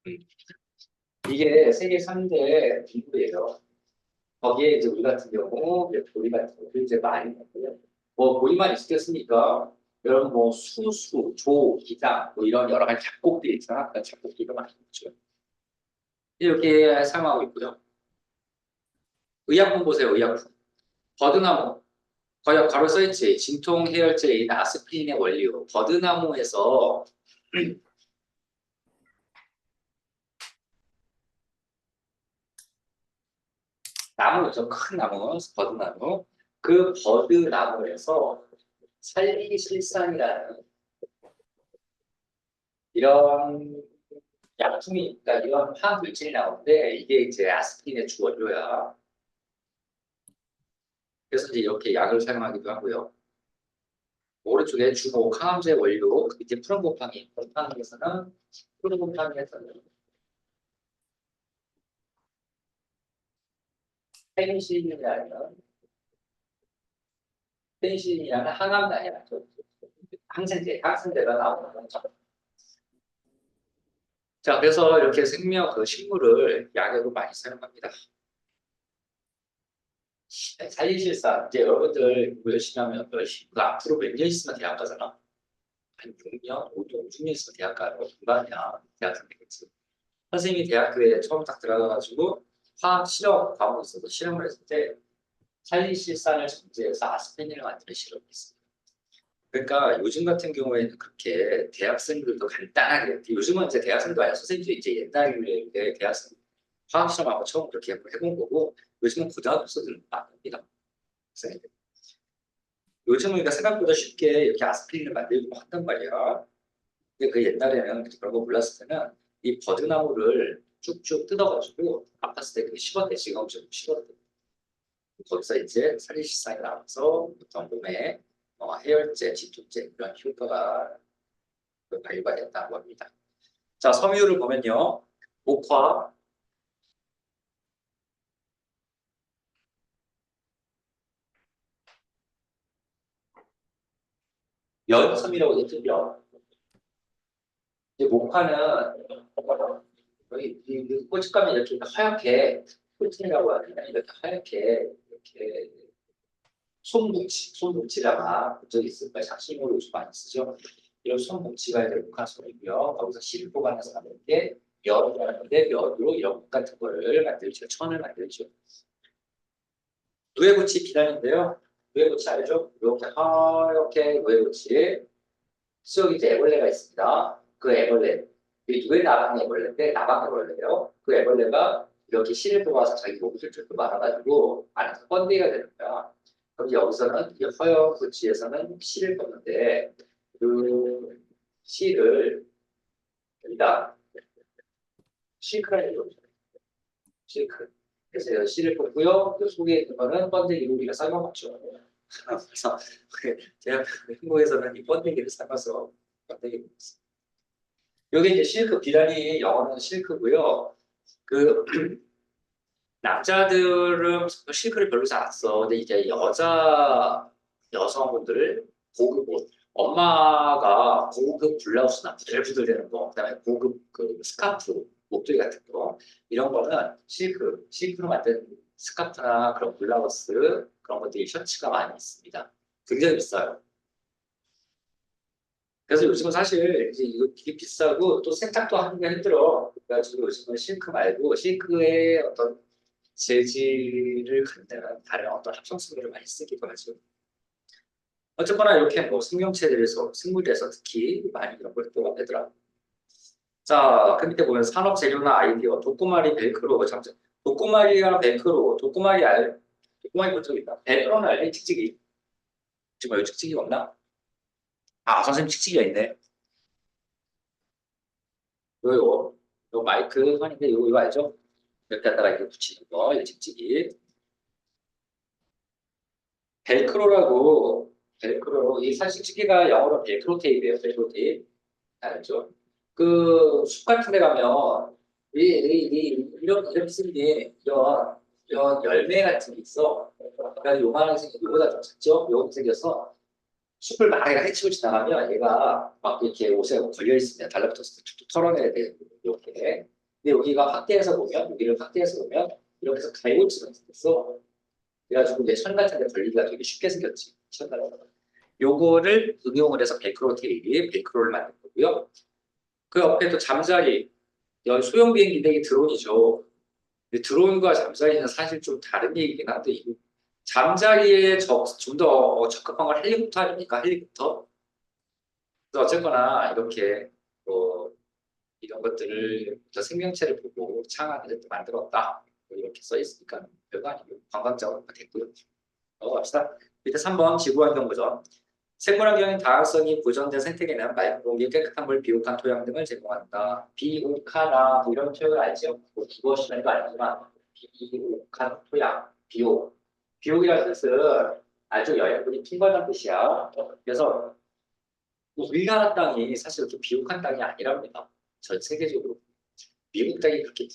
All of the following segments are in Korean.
음. 이게 세계 3대 기구예요. 거기에 이제 우리 같은 경우, 이제 보리 같은 경우 이제 많이 있고요. 뭐 보리만 있겠습니까? 여러분 뭐 수수, 조, 기장 뭐 이런 여러 가지 잡곡들이 있잖아. 그 잡곡들도 많이 있죠. 이렇게 사용하고 있고요. 의약품 보세요. 의약품. 버드나무. 거기 바로 써있지. 진통 해열제인 아스피린의 원료. 버드나무에서 나무죠. 큰 나무, 버드나무. 그 버드나무에서 살리실산이라는 이런 약품이, 그러니까 이런 화학 물질이 나오는데 이게 이제 아스피린의 주 원료야. 그래서 이제 이렇게 약을 사용하기도 하고요. 오른쪽에 주로 항암제 원료, 그 밑에 푸른곰팡이, 푸른곰팡이에서는 페니실린이라는 항암 약, 항생제가 나오는 거죠. 자, 그래서 이렇게 그 식물을 약으로 많이 사용합니다. 살리실사, 이제 여러분들 공부 열심히 하면 그 앞으로 몇 년 있으면 대학 가잖아. 한 6년, 5년, 6년 있으면 대학 가요. 금방이야. 대학생 되겠지. 선생님이 대학교에 처음 딱 들어가가지고 화학 실험 과목이 있어서 실험을 했을 때 살리실산을 정제해서 아스피린을 만드는 실험이 있어요. 그러니까 요즘 같은 경우에는 그렇게 대학생들도 간단하게, 요즘은 이제 대학생도 아니라 선생님도 이제 옛날에 대학생 화학 실험하고 처음 그렇게 해본 거고, 요즘은 고등학교생들도 많습니다. 요즘은 그러니까 생각보다 쉽게 이렇게 아스피린을 만들고 한단 말이야. 근데 그 옛날에는 그런 거 몰랐을 때는 이 버드나무를 쭉쭉 뜯어가지고 아팠을 때 그게 식었대, 지금처럼 식었대. 거기서 이제 살리실산이 나와서 어떤 몸에 해열제, 진통제 이런 효과가 발휘가 됐다고 합니다. 자, 섬유를 보면요. 목화, 연섬이라고 되죠. 이제 목화는 여기 이 꼬집감이 이렇게 하얗게 프로틴이라고 하는데 이렇게 하얗게 이렇게 손뭉치라가 그쪽에 있을 거예요. 작심으로 요즘 많이 쓰죠. 이런 손뭉치가 이제 목화솜이고요. 거기서 씨를 뽑아내서 만든 게 멸이라는 건데 멸로 이런 목 같은 거를 만들죠. 천을 만들죠. 누에고치 비단인데요. 누에고치 알죠? 이렇게 하얗게 누에고치 수역이 이제 애벌레가 있습니다. 그 애벌레, 이 누에 나방 애벌레인데 나방 애벌레예요. 그 애벌레가 이렇게 씨를 뽑아서 자기 목을 쭉 말아가지고 안에서 번데기가 되는 거야. 그럼 여기서는 이 허영 구치에서는 씨를 뽑는데 그 씨를 여기다 실크를 해줘. 실크. 그래서 이 씨를 뽑고요. 그 속에 있는 거는 번데기로 우리가 삶아먹죠. 그래서 제가 한국에서는 이 번데기를 삶아서 번데기 먹습니다. 여기 이제 실크 비단이 영어로는 실크고요. 그 남자들은 실크를 별로 잘 안 써. 근데 이제 여성분들 고급 옷, 엄마가 고급 블라우스나 부들부들되는 거, 그다음에 고급 그 스카프, 목도리 같은 거 이런 거는 실크로 만든 스카프나 그런 블라우스 그런 것들이 셔츠가 많이 있습니다. 굉장히 비싸요. 그래서 요즘은 사실 이제 이거 되게 비싸고 또 세탁도 하기가 힘들어. 그래가지고 요즘은 싱크 말고 싱크의 어떤 재질을 갖는 다른 어떤 합성성들을 많이 쓰기도 하죠. 어쨌거나 이렇게 뭐 생명체들에서 생물에서 특히 많이 이런 걸 또 하더라. 자, 그 밑에 보면 산업 재료나 아이디어, 도꼬마리, 벨크로, 잠깐. 도꼬마리랑 벨크로, 도꼬마리 본 적 있다. 벨크로는 알지? 찍찍이. 지금 여기 찍찍이가 없나? 아, 선생님 찍찍이가 있네. 요 마이크 선인데 이거 알죠? 이렇게 갖다가 이렇게 붙이는 거, 이 찍찍이. 벨크로라고, 이 사실 찍기가 영어로 벨크로 테이프예요, 벨크로 테이프. 알죠? 그 숲 같은 데 가면, 이런 쓰는 게, 이런 열매 같은 게 있어. 그러니까 요만한 색, 이거보다 좀 작죠? 요거 생겨서, 숲을 만약에 해치고 지나가면 얘가 막 이렇게 옷에 걸려 있으면 달라붙어서 툭툭 털어내야 돼. 이렇게. 근데 여기가 확대해서 보면 여기를 확대해서 보면 이렇게 해서 갈고치가 있어. 그래가지고 이제 천 같은 데 걸리기가 되게 쉽게 생겼지. 천 같은 거. 요거를 응용을 해서 벨크로 테일이 벨크로를 만든 거고요. 그 옆에 또 잠자리, 여기 소형 비행기인데 이게 드론이죠. 근데 드론과 잠자리는 사실 좀 다른 얘기긴 한데 잠자리에 좀 더 적합한 건 헬리콥터 아닙니까? 헬리콥터. 그래서 어쨌거나 이렇게 뭐 이런 것들을 생명체를 보고 창안을 만들었다. 뭐 이렇게 써 있으니까 별거 아니고 관광적으로 됐고요. 넘어갑시다. 밑에 3번 지구환경 보전. 생물환경의 다양성이 보존된 생태계는 맑은 공기, 깨끗한 물, 비옥한 토양 등을 제공한다. 비옥하다 뭐 이런 표현을 알죠? 뭐 그것이라는 거 아니지만 비옥한 토양, 비옥. 비옥이라는 뜻은 아주 영양분이 풍부하다는 뜻이야. 그래서 우리나라 땅이 사실 그렇게 비옥한 땅이 아니랍니다. 전 세계적으로. 미국 땅이 그렇게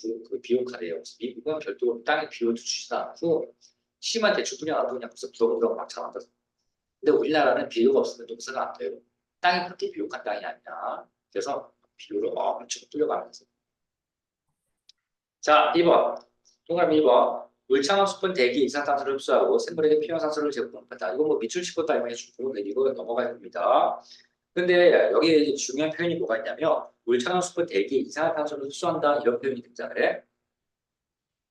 비옥하대요. 미국은 별도로 땅에 비옥을 주지도 않고 심한 대추뿐이 안 하고 그냥 무슨 부럭부럭 막 자란다. 근데 우리나라는 비료가 없으면 농사가 안 돼요. 땅이 그렇게 비옥한 땅이 아니야. 그래서 비료를 엄청 뚫려가면서. 자, 2번. 동그라미 2번. 물창한 숲은 대기 이산화탄소를 흡수하고 생물에게 필요한 산소를 제공한다. 이거 뭐 밑줄 짚었다 이거 해주고 이거 넘어가야 됩니다. 근데 여기 중요한 표현이 뭐가 있냐면 물창한 숲은 대기 이산화탄소를 흡수한다 이런 표현이 등장을 해.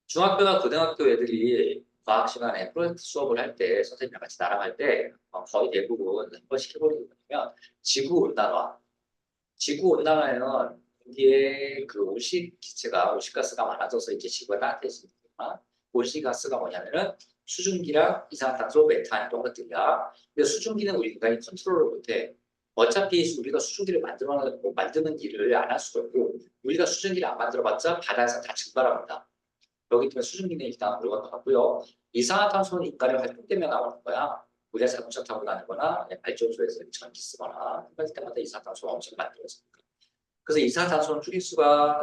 중학교나 고등학교 애들이 과학 시간에 프로젝트 수업을 할 때 선생님이랑 같이 나랑 할 때 거의 대부분 한 번씩 해보는 게 뭐냐면 지구 온난화. 지구 온난화에는 공기에 그 온실기체가 온실가스가 많아져서 이제 지구가 따뜻해지니까 온실가스가 뭐냐면은 수증기랑 이산화탄소, 메탄 이런 것들이야. 근데 수증기는 우리 인간이 컨트롤을 못해. 어차피 우리가 수증기를 만드는 일을 안 할 수가 없고 우리가 수증기를 안 만들어봤자 바다에서 다 증발합니다. 그렇기 때문에 수증기는 일단 물건 같고요. 이산화탄소는 인간의 활동 때문에 나오는 거야. 우리가 자동차 타고 다니거나 발전소에서 전기 쓰거나 그럴 때마다 이산화탄소가 엄청 만들어집니다. 그래서 이산화탄소는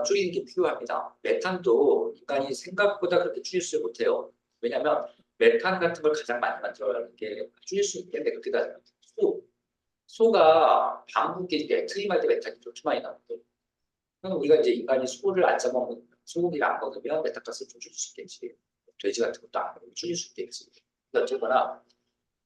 줄이는 게 필요합니다. 메탄도 인간이 생각보다 그렇게 줄일 수 못해요. 왜냐하면 메탄 같은 걸 가장 많이 만들어내는 게 줄일 수 있는데 그렇게 따지면 소가 방구 낄 때 트림할 때 메탄이 그렇게 많이 나거든요. 그럼 우리가 이제 인간이 소를 안 잡아먹는 소고기를 안 먹으면 메탄가스를 좀 줄일 수 있겠지. 돼지 같은 것도 안 먹으면 줄일 수 있겠지. 어쨌거나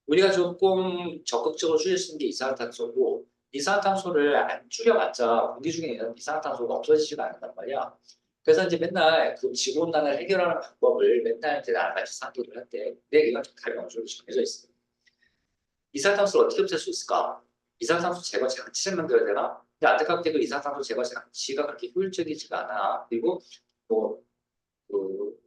우리가 조금 적극적으로 줄일 수 있는 게 이산화탄소고 이산화탄소를 안 줄여봤자 공기 중에 있는 이산화탄소가 없어지지가 않는단 말이야. 그래서 이제 맨날 그 지구온난화를 해결하는 방법을 맨날 이제 나랑 같이 상의를 할 때 내 의견 좀 답이 어느 정도 정해져 있어요. 이산화탄소를 어떻게 없앨 수 있을까? 이산화탄소 제거 장치를 만들어야 되나? 근데 안타깝게도 이산화탄소 제거 장치가 그렇게 효율적이지가 않아. 그리고 뭐, 그,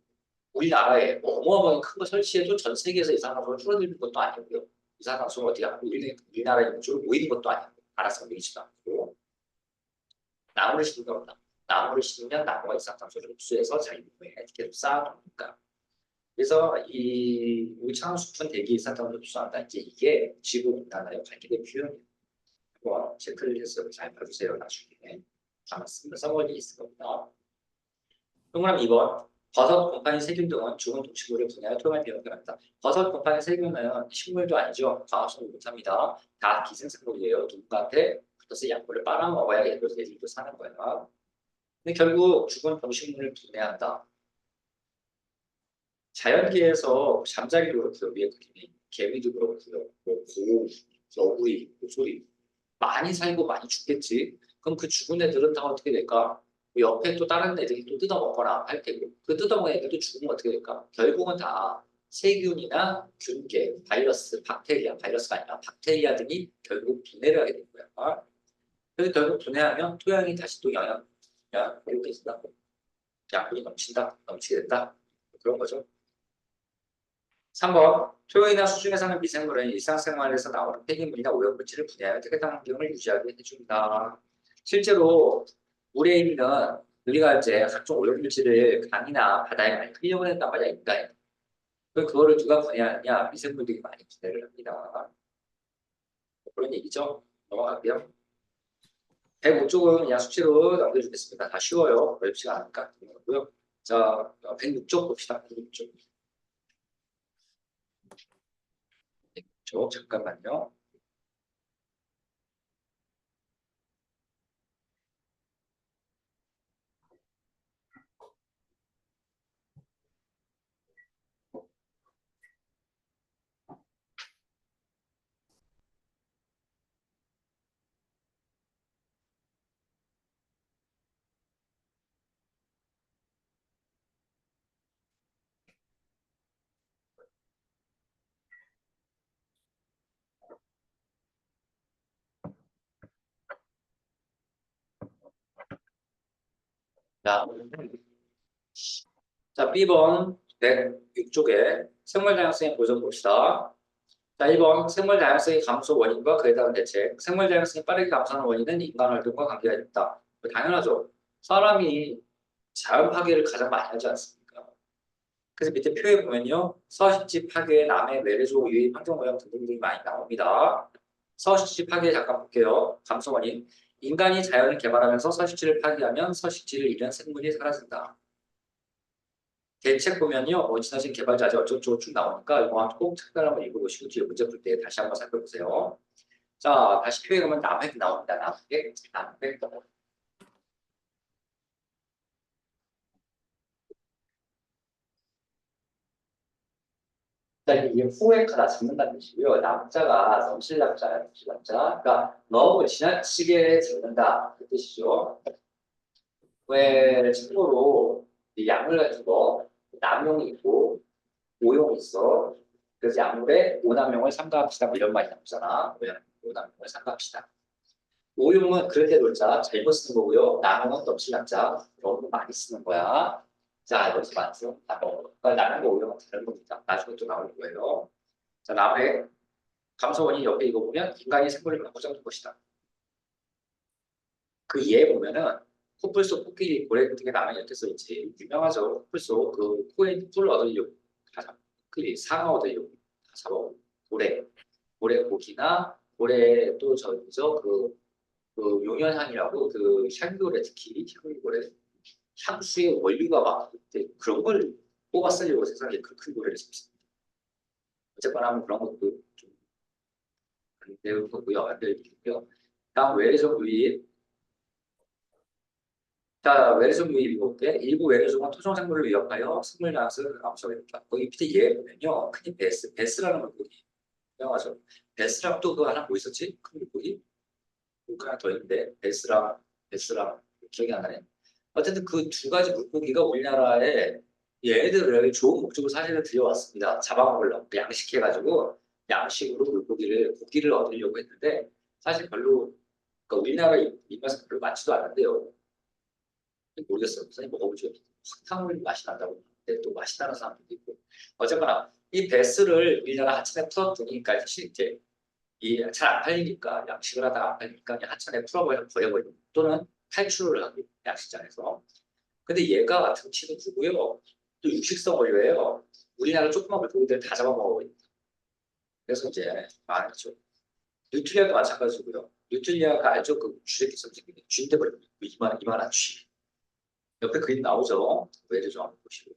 우리나라에 뭐 어마어마하게 큰 거 설치해도 전 세계에서 이산화탄소를 줄어들는 것도 아니고요. 이산화탄소가 어디 가고 우리나라에 이쪽으로 모이는 것도 아니고 알아서 모이지도 않고 나무를 심는 겁니다. 나무를 심으면 나무가 이산화탄소를 흡수해서 자기 몸에 계속 쌓아놓으니까. 그래서 이 우창수분 대기 이산화탄소를 흡수한다. 이제 이게 지구온난화의 관계된 표현이에요. 한번 체크를 해서 잘 봐주세요. 나중에 아마 써머리 있을 겁니다. 동그라미 2번. 버섯, 곰팡이, 세균 등은 죽은 동식물을 분해하여 토양을 변형합니다. 버섯, 곰팡이, 세균은 식물도 아니죠. 과학적으로 못합니다. 다 기생생물이에요. 누군가한테 붙어서 약물을 빨아먹어야 얘들도 사는 거야. 근데 결국 죽은 동식물을 분해한다. 자연계에서 잠자리도 그렇고요. 위에 그림이 개미도 그렇고요. 뭐 고, 너구리, 소리 많이 살고 많이 죽겠지. 그럼 그 죽은 애들은 다 어떻게 될까? 그 옆에 또 다른 애들이 또 뜯어먹거나 할 테고 그 뜯어먹은 애들도 죽으면 어떻게 될까? 결국은 다 세균이나 균계, 바이러스, 박테리아, 바이러스가 아니라 박테리아 등이 결국 분해를 하게 되는 거야. 그래서 결국 분해하면 토양이 다시 또 이렇게 된다. 양분이 넘치게 된다. 그런 거죠. 3번. 토양이나 수중에 사는 미생물은 일상생활에서 나오는 폐기물이나 오염물질을 분해하여 깨끗한 환경을 유지하게 해줍니다. 실제로 물에 있는 우리가 이제 각종 오염물질을 강이나 바다에 많이 흘려보낸단 말이야, 인간이. 그거를 누가 분해하느냐? 미생물들이 많이 분해를 합니다. 그런 얘기죠. 넘어갈게요. 105쪽은 그냥 숙제로 남겨주겠습니다. 다 쉬워요. 어렵지가 않으니까. 고요 자, 106쪽 봅시다. 106쪽. 잠깐만요. 자, 자, B번 106쪽에 생물 다양성의 보존 봅시다. 자, 1번 생물 다양성의 감소 원인과 그에 따른 대책. 생물 다양성이 빠르게 감소하는 원인은 인간 활동과 관계가 있다. 당연하죠. 사람이 자연 파괴를 가장 많이 하지 않습니까? 그래서 밑에 표에 보면요. 서식지 파괴, 남해, 외래종 유입, 환경오염 등등이 많이 나옵니다. 서식지 파괴 잠깐 볼게요. 감소 원인. 인간이 자연을 개발하면서 서식지를 파괴하면 서식지를 잃은 생물이 사라진다. 대책 보면요. 지나친 개발자재 어쩌고저쩌고 쭉 나오니까 이거 꼭 책을 한번 읽어보시고 뒤에 문제 풀 때 다시 한번 살펴보세요. 자, 다시 표에 가면 남획 나옵니다. 남획. 자, 이게 후회카다 잡는다는 뜻이고요. 남자가 넘실남자야, 넘실남자. 그러니까 너무 지나치게 잡는다 그 뜻이죠. 왜 참고로 이 약물 같은 거 남용이 있고 오용이 있어. 그래서 약물에 오남용을 삼가합시다 뭐 이런 말이 나오잖아. 오남용을 삼가합시다. 오용은 그럴 때 놀자 잘못 쓰는 거고요. 남용은 넘실남자 너무 많이 쓰는 거야. 자, 여기서 맞죠? 남용과 오용은 다른 겁니다. 나중에 또 나올 거예요. 자, 남의 감소원이 옆에 이거 보면 인간이 생물을 바꾸자 는 것이다. 그 예에 보면은 코뿔 속 코끼리 고래 같은 게 남의 옆에 써 있지. 유명하죠. 코뿔 속그 코에 뿔 얻으려고 다 잡고 코끼리 상어 얻으려고 다 잡아오고 고래 고기나 고래 또 저기죠 그 용연향이라고 그 향고래 특히 향고래 향수의 원료가 막 그런 걸 뽑아 쓰려고 세상에 그 큰 고래를 잡습니다. 어쨌거나 뭐 그런 것도 좀 배울 거고요. 알려드리고요. 다음 외래종 유입. 자, 외래종 유입 이볼게. 일부 외래종은 토종생물을 위협하여 생물 다양성을 감소했다. 거기 밑에 얘 보면요. 흔히 베스라는 물고기 유명하죠. 베스랑 또 그거 하나 뭐 있었지? 큰 물고기? 그 하나 더 있는데 베스랑 기억이 안 나네. 어쨌든 그 두 가지 물고기가 우리나라에 얘네들을 좋은 목적으로 사실은 들여왔습니다. 잡아먹으려고 양식해가지고 양식으로 물고기를 고기를 얻으려고 했는데 사실 별로 그러니까 우리나라 입맛에 별로 맞지도 않는데요. 모르겠어요. 선생님 먹어보죠. 황탕물 맛이 난다고 하는데 또 맛이 나는 사람들도 있고 어쨌거나 이 베스를 우리나라 하천에 풀어두니까 실제 이 잘 안 팔리니까 양식을 하다가 안 팔리니까 그냥 하천에 버려버리고 또는 탈출을 하고 양식장에서 근데 얘가 등치도 크고요 또 육식성 원료예요. 우리나라 조그만 물고기들 다 잡아먹어버립니다. 그래서 이제 많죠. 뉴트리아도 마찬가지고요. 뉴트리아가 알죠? 그 쥐새끼 섬생긴 쥐인데 버리고 이만한 쥐 옆에 그림 나오죠. 외래종 한번 보시고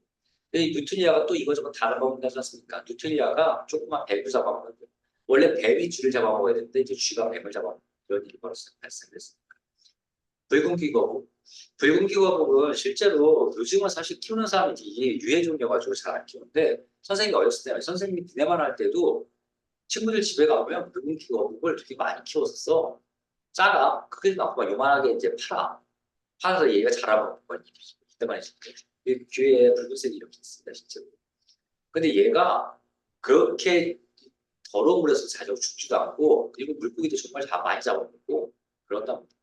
이 뉴트리아가 또 이거저거 다 잡아먹는다지 않습니까? 뉴트리아가 조그만 뱀을 잡아먹는데 원래 뱀이 쥐를 잡아먹어야 되는데 이제 쥐가 뱀을 잡아먹는 이런 일이 발생했습니다. 붉은귀 거북. 붉은귀 거북은 실제로 요즘은 사실 키우는 사람이 이게 유해종이어가지고 잘 안 키우는데 선생님이 어렸을 때 선생님이 기내만 할 때도 친구들 집에 가보면 붉은귀 거북을 되게 많이 키웠었어. 작아. 크게 막 요만하게 이제 팔아서 얘가 자라먹는 거니. 그때만 했을 때. 귀에 붉은색이 이렇게 있습니다, 실제로. 근데 얘가 그렇게 더러운 물에서 자주 죽지도 않고 그리고 물고기도 정말 다 많이 잡아먹고 그런답니다.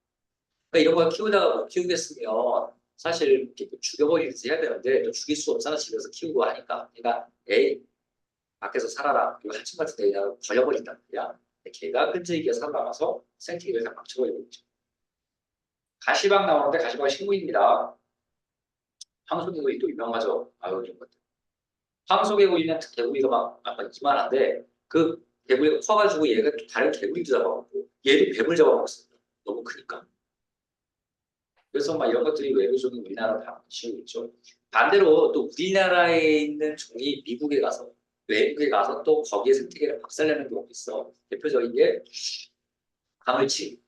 그러니까 이런 걸 키우다가 못 키우겠으면 사실 이렇게 죽여버리지 해야 되는데 또 죽일 수 없잖아 집에서 키우고 하니까 그러니까 에이 밖에서 살아라 그리고 한층 같은 데에다가 버려버린단 말이야. 걔가 끈질기게 살아남아서 생태계를 다 망쳐버리고 있죠. 가시방 나오는데 가시방은 식물입니다. 황소개구리 또 유명하죠. 아유 이런 것들. 황소개구리는 개구리가 막 약간 이만한데 그 개구리가 커가지고 얘가 또 다른 개구리도 잡아먹고 얘도 뱀을 잡아먹습니다. 너무 크니까. 그래서 막 이런 것들이 외교적인 우리나라 다 치우고 있죠. 반대로 또 우리나라에 있는 종이 미국에 가서 외국에 가서 또 거기에 생태계를 박살내는 경우가 있어. 대표적인 게 가물치.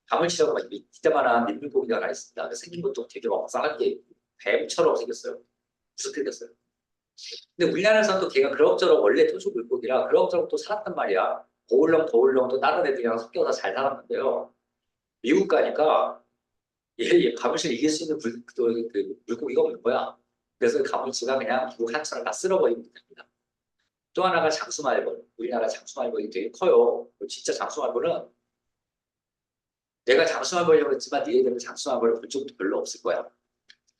가물치라고 막 이때만한 민물고기가 하나 있습니다. 생긴 것도 되게 막상하게 뱀처럼 생겼어요. 무섭게 생겼어요. 근데 우리나라에서는 또 걔가 그럭저럭 원래 토종 물고기라 그럭저럭 또 살았단 말이야. 더울렁 또 다른 애들이랑 섞여서 잘 살았는데요. 미국 가니까 얘 가물치를 이길 수 있는 그 물고기가 없는 거야. 그래서 가물치가 그냥 미국 하천을 다 쓸어버리면 됩니다. 또 하나가 장수말벌. 우리나라 장수말벌이 되게 커요. 진짜 장수말벌은 내가 장수말벌이라고 했지만 니네들은 장수말벌을 볼 적도 별로 없을 거야.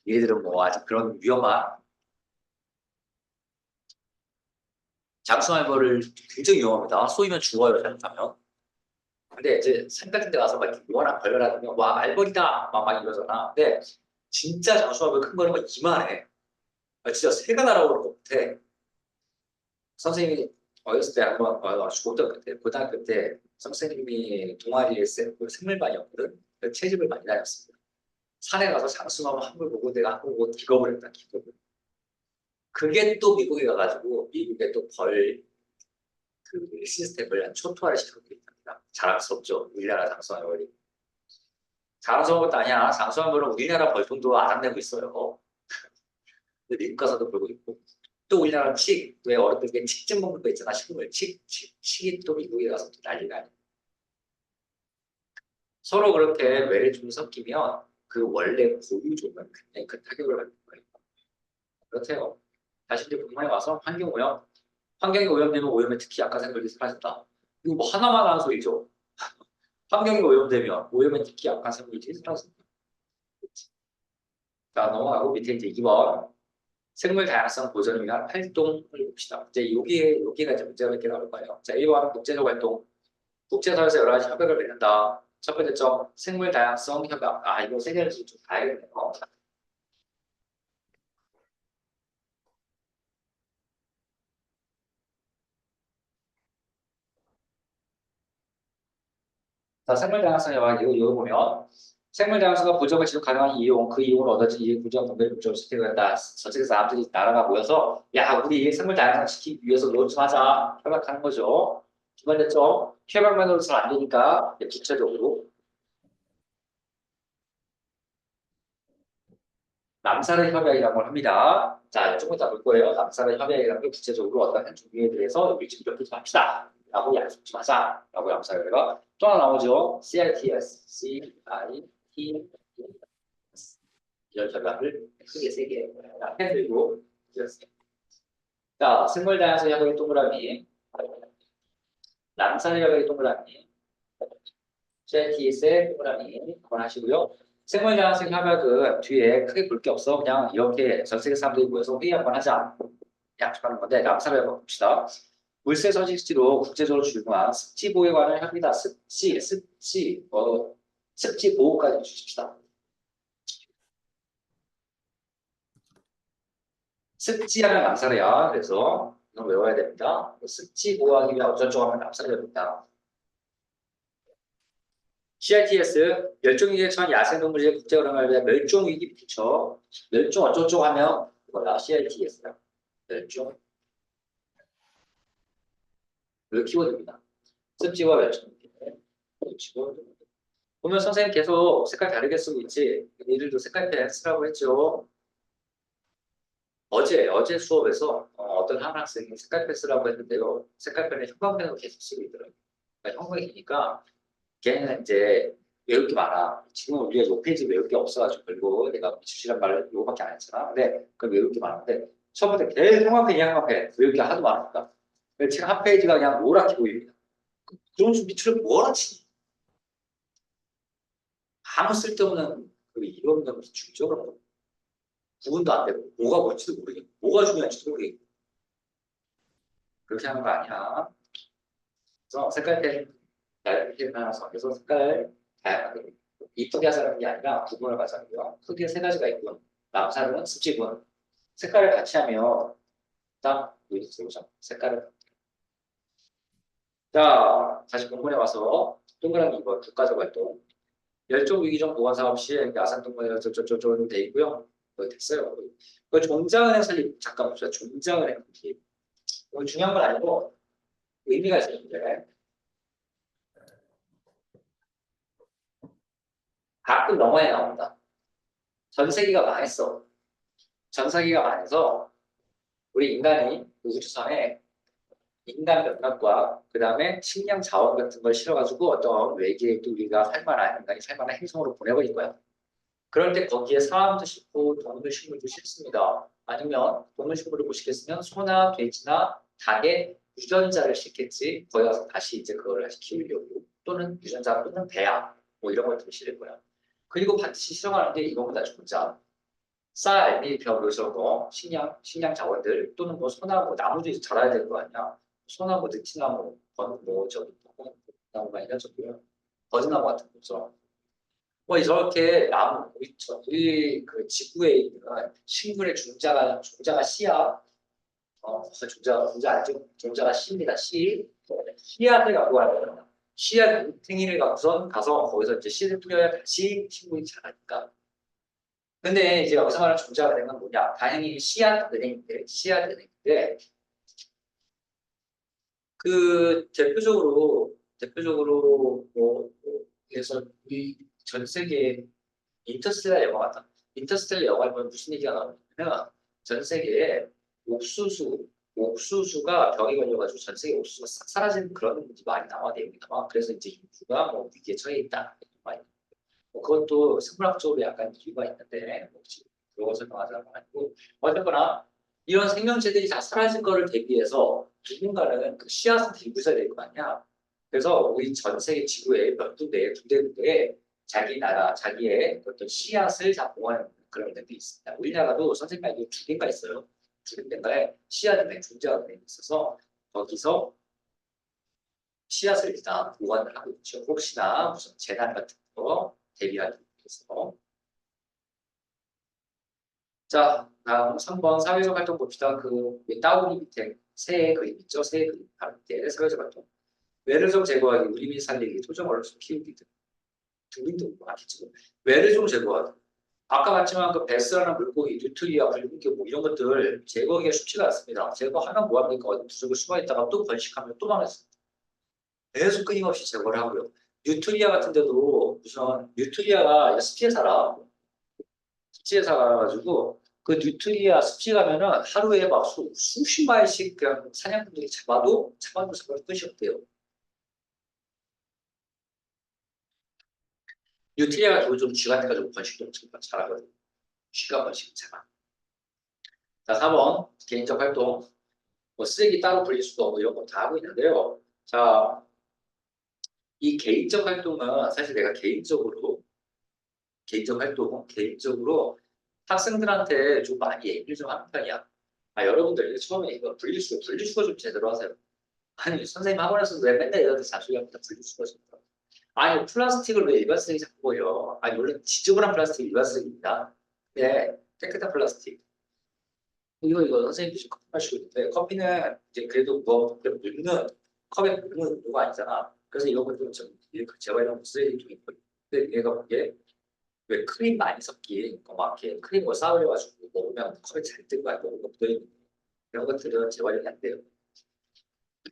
얘들은 뭐 아주 그런 위험한 장수말벌을 굉장히 위험합니다. 쏘이면 죽어요, 잘못하면. 근데 이제 산 같은 데 가서 막 이렇게 요만한 벌레라면 와 말벌이다 막 이러잖아. 근데 진짜 장수말벌 큰 거는 막 이만해. 진짜 새가 날아오는 것 같아. 선생님이 어렸을 때 한번 중고등학교 때 고등학교 때 선생님이 동아리에 그 생물반이었거든. 채집을 많이 다녔습니다. 산에 가서 장수나무 한 물 보고 내가 한 번 보고 기겁을 했다 기겁을. 그게 또 미국에 가가지고 미국에 또 벌 그 시스템을 초토화를 시키고 있답니다. 자랑스럽죠. 우리나라 장수나무벌이. 자랑스러운 것도 아니야. 장수나무벌은 우리나라 벌통도 알아내고 있어요. 미국 가서도 보고 있고. 또 우리나라 칡, 왜 어른들 칡즙 먹는 거 있잖아, 식물. 칡이 또 미국에 가서 또 난리가 아니야. 서로 그렇게 외래종이 섞이면 그 원래 고유종은 굉장히 큰 타격을 받는 거예요. 그렇대요. 다시 이제 본문에 와서 환경오염. 환경이 오염되면 오염에 특히 약한 생물이 사라진다. 이거 뭐 하나만 하는 소리죠. 환경이 오염되면 오염에 특히 약한 생물이 사라진다. 자, 넘어가고 밑에 이제 2번. 생물 다양성 보존을 위한 활동을 봅시다. 이제 여기가 이제 문제가 이렇게 나올 거예요. 자, 1번 국제적 활동. 국제사회에서 여러 가지 협약을 맺는다. 첫 번째 점, 생물 다양성 협약. 이거 세 개를 좀 봐야겠네요. 자, 생물 다양성 협약 이거 보면 생물 다양성과 부족을 지속 가능한 이용, 그 이용으로 얻어진 이익, 부족, 분배, 목적을 지키고 있다. 저쪽에 사람들이 나라가 모여서 야, 우리 생물 다양성 지키기 위해서 노력하자 협약하는 거죠. 두 번째 점, 협약만으로 잘 안 되니까 구체적으로 남사를 협약이라고 합니다. 자, 조금 이따 볼 거예요. 남사를 협약이라는 게 구체적으로 어떤 한 종류에 대해서 우리 지금 이렇게 좀 합시다. 라고 약속 좀 하자. 라고 남사협약가 또 하나 나오죠. CITS, CITS. 이런 협약을 크게 세 개 해드리고 드렸습니다. 자, 생물 다양성 협약의 동그라미, 남사를 협약의 동그라미, CITS의 동그라미 한번 하시고요. 생물 다양성 협약은 뒤에 크게 볼 게 없어. 그냥 이렇게 전 세계 사람들이 모여서 회의 한번 하자. 약속하는 건데 남사를 한번 봅시다. 물세 서식지로 국제적으로 중요한 습지 보호에 관한 협의다. 습지 보호까지 주십시다. 습지하면 남사래야. 그래서 이건 외워야 됩니다. 습지 보호하기 위한 어쩌고 하면 남사를 됩니다. CITS 멸종위기에 처한 야생동물의 국제 흐름을 위해 멸종위기 피처 멸종 어쩌고 하면 뭐야 CITS야. 멸종 그 키워드입니다. 습지와 멸종위기. 보면 선생님 계속 색깔 다르게 쓰고 있지. 얘들도 색깔펜 쓰라고 했죠. 어제 수업에서 어떤 한 학생이 색깔펜 쓰라고 했는데요. 색깔펜을 형광펜으로 계속 쓰고 있더라고요. 그러니까 형광이니까 걔는 이제 외울 게 많아. 지금 우리가 요 페이지 외울 게 없어가지고 그리고 내가 미술이란 말을 요거밖에 안 했잖아. 근데 그 외울 게 많은데 처음부터 계속 형광펜 외울 게 하도 많으니까 지금 한 페이지가 그냥 노랗게 보입니다. 그런 미술을 뭐하러 치니? 아무 쓸데없는 그 이런 거 중적으로 구분도 안 되고 뭐가 뭔지도 모르겠고 뭐가 중요한지도 모르겠고 그렇게 하는 거 아니야. 그래서 색깔펜 얇게 하나서 그래서 색깔 다양하게 이쁘게 하자는 게 아니라 구분을 가자고요. 크게 세 가지가 있고 남사는 습지군 색깔을 같이 하면 딱 보이지 들어오죠. 색깔을 자 다시 본문에 와서 동그라미 2번 국가적 활동 멸종 위기종 보건 사업 시에 야산동물에 저저저저 돼 있고요. 거의 됐어요. 그 종자은행 설립 잠깐 봅시다. 종자은행 설립 이거 중요한 건 아니고 의미가 있었는데 가끔 넘어야 나옵니다. 전 세계가 망했어. 전 세계가 망해서 우리 인간이 그 우주선에 인간 몇몇과 그 다음에 식량 자원 같은 걸 실어가지고 어떤 외계에 또 우리가 살만한 인간이 살만한 행성으로 보내버릴 거야. 그럴 때 거기에 사람도 싣고 동물 식물도 싣습니다. 아니면 동물 식물을 못 싣겠으면 소나 돼지나 닭의 유전자를 싣겠지. 거기 가서 다시 이제 그걸 다시 키우려고 또는 유전자 또는 배야 뭐 이런 것들을 실을 거야. 그리고 반드시 실험하는 게 이거보다 존자. 쌀, 밀병, 그래서 뭐 식량 자원들 또는 뭐 소나무, 나무도 자라야 될 거 아니야. 소나무, 느티나무, 뭐 저기 나무가 아니라 저기요. 버드나무 같은 거죠. 뭐 이렇게 나무, 우리 그 지구에 있는 식물의 종자가 씨야. 종자 알죠? 종자가 씨입니다. 씨. 씨앗을 갖고 와요. 씨앗 뭉탱이를 갖고선 가서 거기서 이제 씨를 뿌려야 다시 식물이 자라니까. 근데 이제 여기서 말하는 종자가 되는 건 뭐냐? 다행히 씨앗 은행인데, 그 대표적으로 그래서 우리 전 세계 인터스텔라 영화 같다. 인터스텔라 영화에 보면 무슨 얘기가 나오냐면 전 세계에 옥수수 옥수수가 병이 걸려가지고 전 세계 옥수수가 싹 사라지는 그런 문제 많이 나와 내용이 나와. 그래서 이제 인류가 뭐 위기에 처해 있다. 많이. 뭐 그것도 생물학적으로 약간 이유가 있는데 뭐 지금 그거 설명하자는 건 아니고 어쨌거나 이런 생명체들이 다 사라진 거를 대비해서 누군가는 그 씨앗을 들고 있어야 될 거 아니야. 그래서 우리 전 세계 지구에 몇 군데, 두대 군데에 자기 나라, 자기의 어떤 씨앗을 다 모아놓는 그런 데도 있습니다. 우리나라도 선생님 알기로 두 개가 있어요. 두 군데가에 씨앗은행, 존재은행이 있어서 거기서 씨앗을 일단 보관을 하고 있죠. 혹시나 무슨 재난 같은 거 대비하기 위해서. 자, 다음 3번 사회적 활동 봅시다. 그 따구리 밑에 새의 그림 있죠? 새의 그림 바로 밑에 사회적 활동. 외래종 제거하기, 우리 민 살리기, 토종 어르신 키우기 등. 등등등 많겠죠. 외래종 제거하기. 아까 봤지만 그 베스라는 물고기, 뉴트리아, 붉은기 뭐 이런 것들 제거하기가 쉽지가 않습니다. 제거하면 뭐합니까? 어디 부족을 숨어 있다가 또 번식하면 또 망했습니다. 계속 끊임없이 제거를 하고요. 뉴트리아 같은 데도 우선 뉴트리아가 습지에 살아. 습지에 살아가지고 그 뉴트리아 습지 가면은 하루에 막 수십 마리씩 그냥 사냥꾼들이 잡아도 끝이 없대요. 뉴트리아가 좀 쥐같아가지고 번식도 엄청 잘하거든요. 쥐가 번식 잘하. 자, 4번 개인적 활동. 뭐 쓰레기 따로 분리수도 뭐 이런 거 다 하고 있는데요. 자, 이 개인적 활동은 사실 내가 개인적으로 학생들한테 좀 많이 얘기를 좀 하는 편이야. 아, 여러분들 처음에 이거 분리수거 좀 제대로 하세요. 아니, 선생님 학원에서 왜 맨날 이런데 자수합니다. 분리수거 좀. 아니, 플라스틱을 왜 일반 쓰레기 자꾸 버려? 아니, 원래 지저분한 플라스틱이 일반 쓰레기입니다. 네, 깨끗한 플라스틱. 이거 선생님도 지금 커피 마시고 있는데 커피는 이제 그래도 뭐 묻는 컵에 묻는 의도가 아니잖아. 그래서 이런 것들은 좀 재활용 쓰레기 중에 있고 근데 얘가 보기에 왜 크림 많이 섞인 막 이렇게 크림을 쌓으려가지고 먹으면 컵에 잔뜩 먹으면 묻어있는 이런 것들은 재활용이 안 돼요.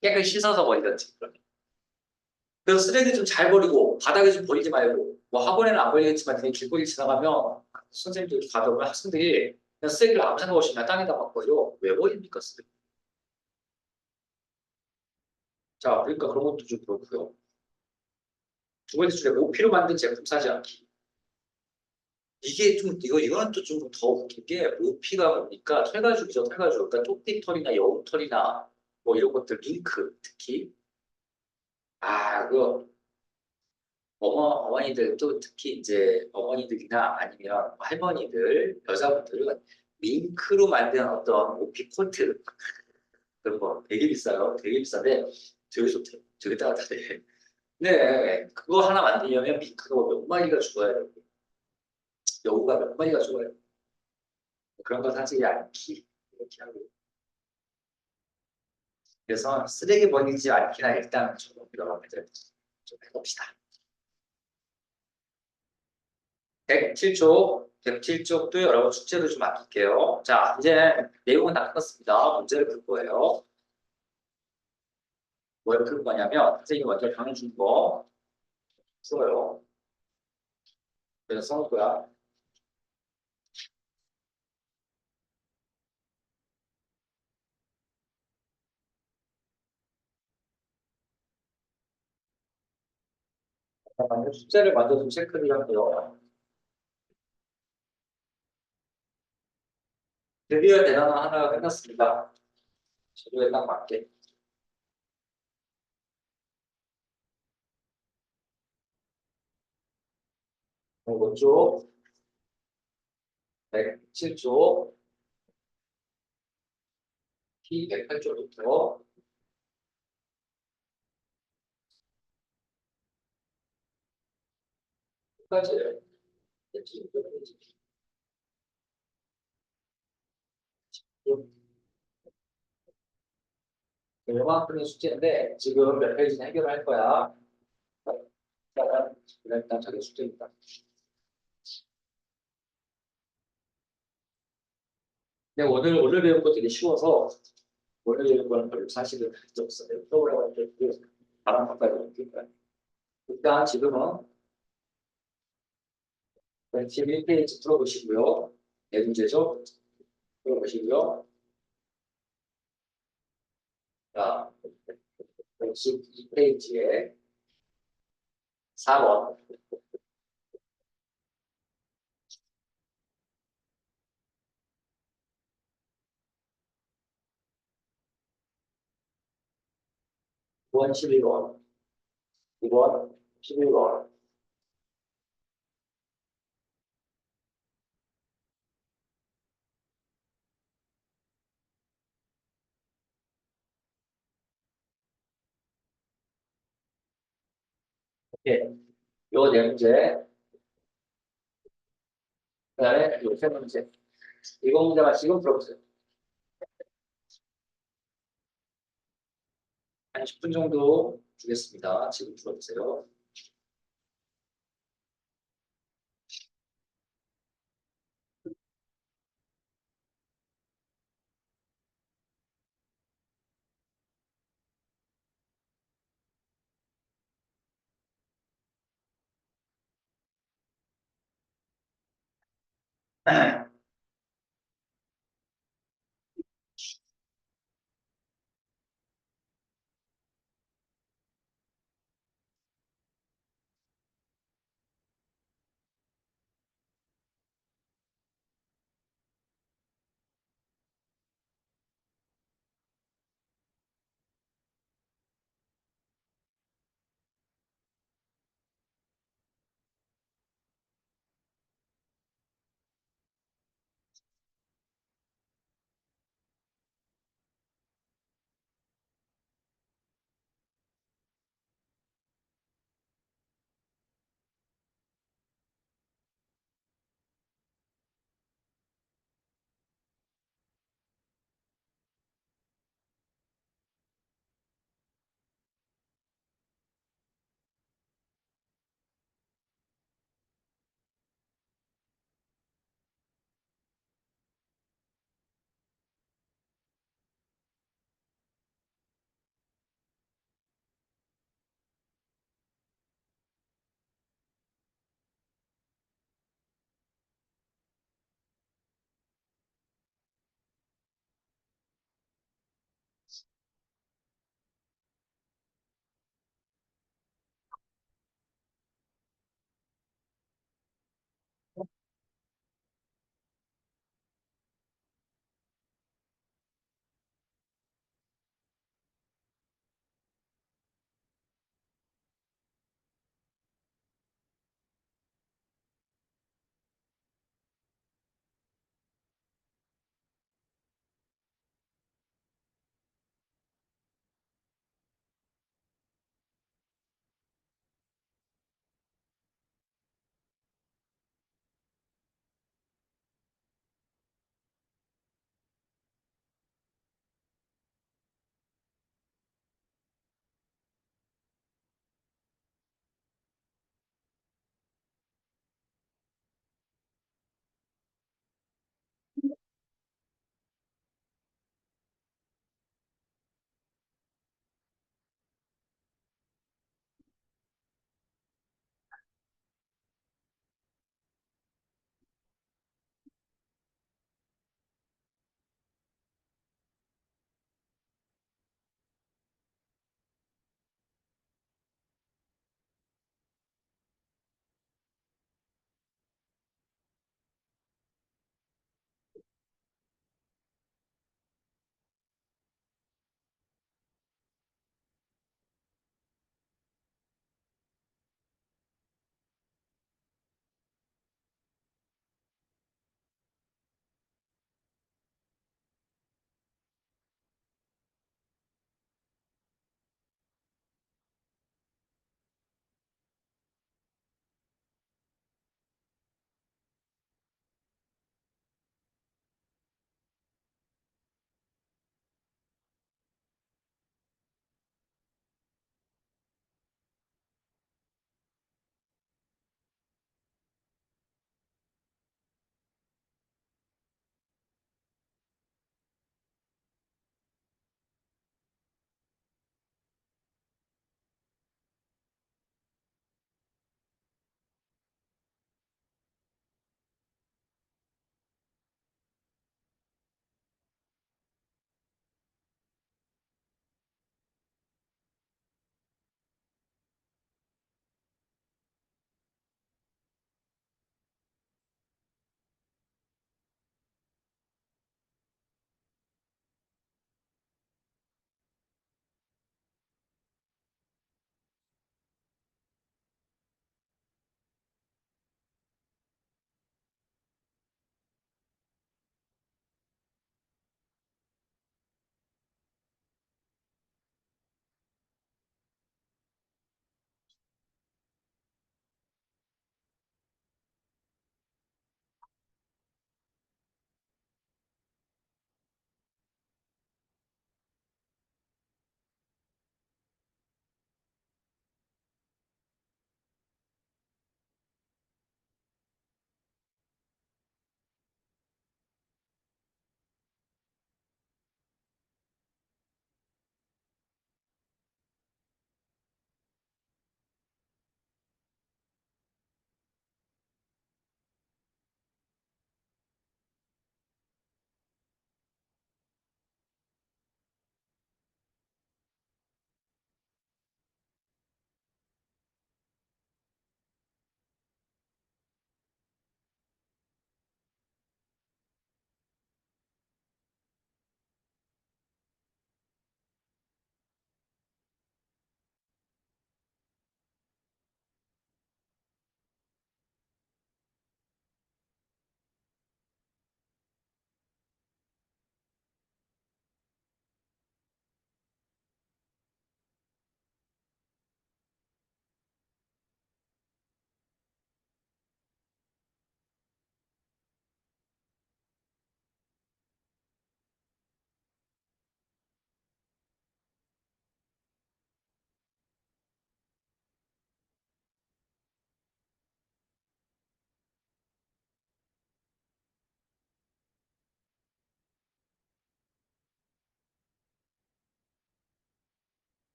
깨끗이 씻어서 버리든지 그러면. 그래서 쓰레기 좀 잘 버리고 바닥에 좀 버리지 말고 뭐 학원에는 안 버리겠지만 그냥 길거리 지나가면 선생님들 가다 보면 학생들이 그냥 쓰레기를 아무 생각 없이 그냥 땅에다 막 버려. 왜 버립니까 쓰레기? 자, 그러니까 그런 것도 좀 그렇고요. 두 번째 줄에 모피로 만든 제품 사지 않기. 이게 좀 이거는 또 좀 더 웃긴 게 모피가 보니까 털가죽이죠, 털가죽. 그러니까 토끼털이나 여우털이나 뭐 이런 것들 링크 특히 그 어머니들 또 특히 이제 어머니들이나 아니면 할머니들 여자분들은 밍크로 만든 어떤 모피 코트 그런 거 되게 비싸요. 되게 비싼데 되게 좋대요. 되게 따뜻하대. 네, 그거 하나 만들려면 밍크가 몇 마리가 죽어야 되고 여우가 몇 마리가 죽어요. 그런 거 사지 않기 이렇게 하고 그래서 쓰레기 버리지 않기나 일단 좀 여러분들 좀 해봅시다. 107쪽도 여러분 숙제로 좀 아낄게요. 자, 이제 내용은 다 끝났습니다. 문제를 풀 거예요. 뭘 풀 거냐면 선생님이 먼저 정해준 거 풀어요. 그래서 써놓을 거야. 잠깐만요. 숙제를 먼저 좀 체크를 할게요. 드디어 대단한 하나가 끝났습니다. 저도에 딱 맞게. 먼저 107조 T 108조부터 끝까지 요만큼의 숙제인데 지금 몇 페이지는 해결할 거야. 일단 저게 숙제입니다. 근데 오늘 배운 거 되게 쉬워서 오늘 배운 거는 별로 사실은 할 게 없어요. 프로그램을 때 바람 바꿔야 되니까. 일단 지금은 111페이지 풀어보시고요. 네 문제죠? 풀어보시고요. 자, 112페이지에 4번. 9번, 11번. 2번, 11번. 예. 요 네 문제. 그 다음에 요 세 문제. 이거 문제만 지금 풀어보세요. 한 10분 정도 주겠습니다. 지금 풀어보세요.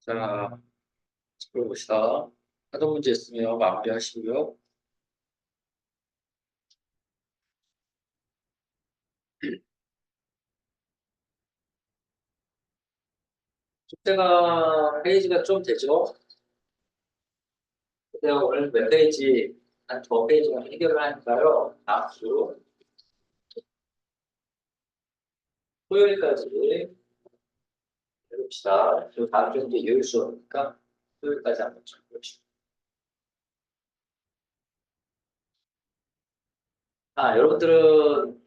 자, 들어봅시다. 하도 문제 있으면 마무리하시고요. 숙제가 페이지가 좀 되죠? 근데 오늘 몇 페이지, 한 두 페이지만 해결을 하니까요. 다음 주 토요일까지 해봅시다. 그리고 다음 주는 이제 요일 수업이니까 토요일까지 한번 좀 해봅시다. 아, 여러분들은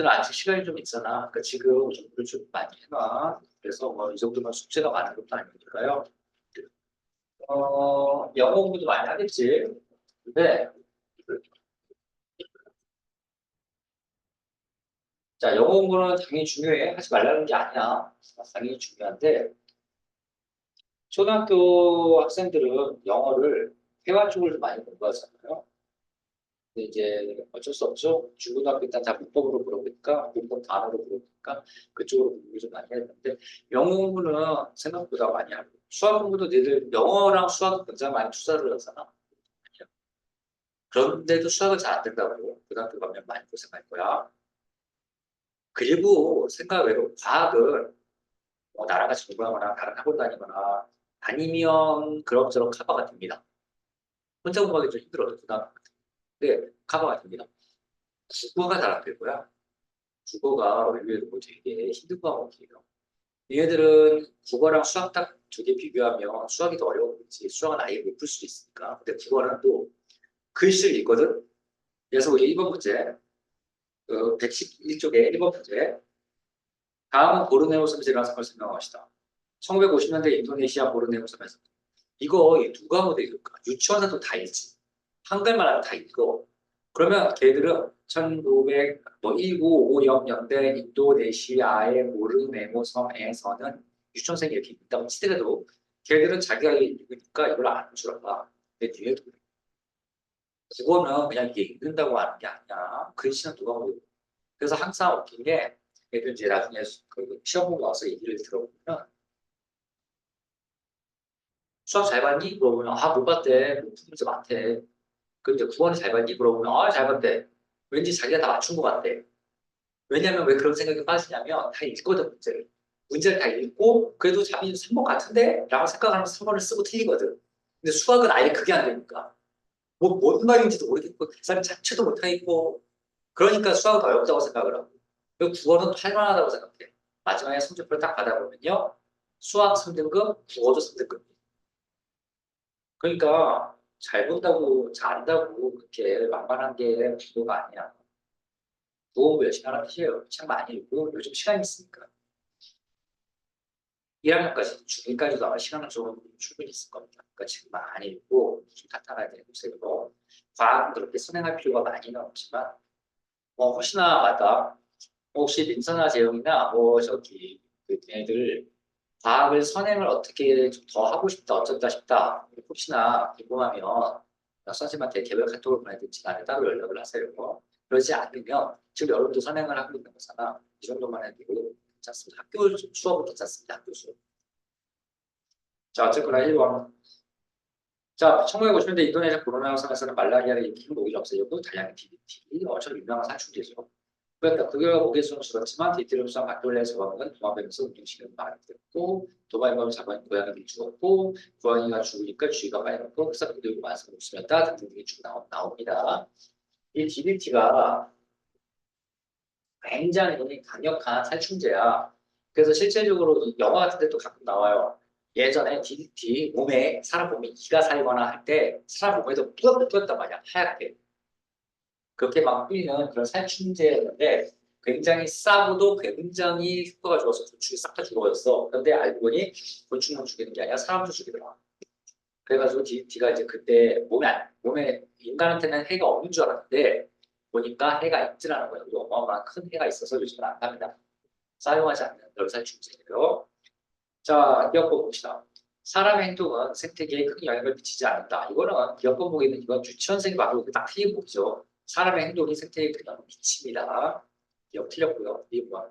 아직 시간이 좀 있잖아. 그러니까 지금 공부를 좀 많이 해놔. 그래서 뭐 이 정도면 숙제가 많은 것도 아니니까요. 영어 공부도 많이 하겠지. 근데 자, 영어 공부는 당연히 중요해. 하지 말라는 게 아니야. 당연히 중요한데 초등학교 학생들은 영어를 회화 쪽을 많이 공부하잖아요. 근데 이제 어쩔 수 없죠. 중고등학교 때는 다 문법으로 물어보니까 문법 단어로 물어보니까 그쪽으로 공부를 좀 많이 했는데 영어 공부는 생각보다 많이 하고 수학 공부도 니들 영어랑 수학 굉장히 많이 투자를 하잖아. 그런데도 수학은 잘 안 된다고 고등학교 가면 많이 고생할 거야. 그리고 생각 외로 과학은 뭐 나랑 같이 공부하거나 다른 학원 다니거나 아니면 그럭저럭 커버가 됩니다. 혼자 공부하기 좀 힘들어요. 고등학교 때 커버가 됩니다. 국어가 잘 안 될 거야. 국어가 의외로 되게 힘든 과목이에요. 얘들은 국어랑 수학 딱 두 개 비교하면 수학이 더 어려운 거지. 수학은 아예 못 풀 수도 있으니까. 근데 국어는 또 글씨를 읽거든. 그래서 우리 1번 문제, 111쪽에 1번 문제. 다음은 보르네오 섬이라는 걸 설명합시다. 1950년대 인도네시아 보르네오 섬에서 이거 누가 보도 읽을까? 유치원에도 다 읽지. 한글만 하면 다 읽어. 그러면 걔들은 1900, 뭐 1950년대 인도네시아의 보르네오 섬에서는 유치원생이 이렇게 있다고 치더라도 걔들은 자기가 읽으니까 이걸 아는 줄 알아. 근데 니네도 그래. 국어는 그냥 이게 읽는다고 하는 게 아니야. 글씨는 누가 보고. 그래서 항상 웃긴 게 애들 이제 나중에 그 시험 보고 와서 얘기를 들어보면 수학 잘 봤니? 물어보면 못 봤대. 뭐 문제 많대. 근데 국어는 잘 봤니? 물어보면 잘 봤대. 왠지 자기가 다 맞춘 것 같대. 왜냐면 왜 그런 생각이 빠지냐면 다 읽거든 문제를. 문제를 다 읽고 그래도 답이 3번 같은데? 라고 생각하면서 3번을 쓰고 틀리거든. 근데 수학은 아예 그게 안 되니까. 뭐, 뭔 말인지도 모르겠고 계산 자체도 못하겠고 그러니까 수학은 더 어렵다고 생각을 하고 그리고 국어는 할만하다고 생각해. 마지막에 성적표를 딱 받아보면요. 수학 3등급, 국어도 3등급. 그러니까 잘 본다고 잘한다고 그렇게 만만한 게 국어가 아니야. 국어 공부 열심히 하는 뜻이에요. 책 많이 읽고 요즘 시간이 있으니까. 1학년까지, 중1까지도 아마 시간은 좀 충분히 있을 겁니다. 그러니까 지금 많이 읽고 좀 탄탄하게 해보세요. 과학은 그렇게 선행할 필요가 많이는 없지만 뭐 혹시나 맞다. 혹시 민서나 재영이나 뭐 저기 그 걔네들 과학을 선행을 어떻게 좀 더 하고 싶다 어쩌다 싶다 혹시나 궁금하면 선생님한테 개별 카톡을 보내든지 나한테 따로 연락을 하세요. 그러지 않으면 지금 여러분도 선행을 하고 있는 거잖아. 이 정도만 해도 괜찮습니다. 학교 수업은 괜찮습니다. 학교 수업. 자, 어쨌거나 1번. 자, 1950년대 인도네시아 코로나 상에서는 말라리아를 일으키는 모기를 없애려고 다량의 DDT, 어처럼 유명한 살충제죠. 그러니까 그가 목에 숨을 죽었지만 디트리옵산 박돌레 저항은 도마뱀에서 운동시키는 말이 됐고 도마뱀을 잡아낸 고양이들이 죽었고 고양이가 죽으니까 쥐가 빨갛고 흑사 그들고 만성 목숨이었다 등등이 쭉 나옵니다. 이 DDT가 굉장히 강력한 살충제야. 그래서 실제적으로 이 영화 같은 데도 가끔 나와요. 예전에 DDT 몸에 사람 몸에 이가 살거나 할 때 사람 몸에도 뿌옇뿌옇단 말이야. 하얗게. 그렇게 막 뿌리는 그런 살충제였는데 굉장히 싸고도 굉장히 효과가 좋아서 곤충이 싹 다 죽어버렸어. 그런데 알고 보니 곤충만 죽이는 게 아니라 사람도 죽이더라. 그래가지고 DDT가 이제 그때 몸에 인간한테는 해가 없는 줄 알았는데 보니까 해가 있더라는 거예요. 어마어마한 큰 해가 있어서 요즘은 안 갑니다. 사용하지 않는 그런 살충제예요. 자, 기억법 봅시다. 사람의 행동은 생태계에 큰 영향을 미치지 않는다. 이거는 기억법 보기는 이건 유치원생이 봐도 딱 틀린 법이죠. 사람의 행동이 생태계에 큰 영향을 미칩니다. 기억 틀렸고요. 2번.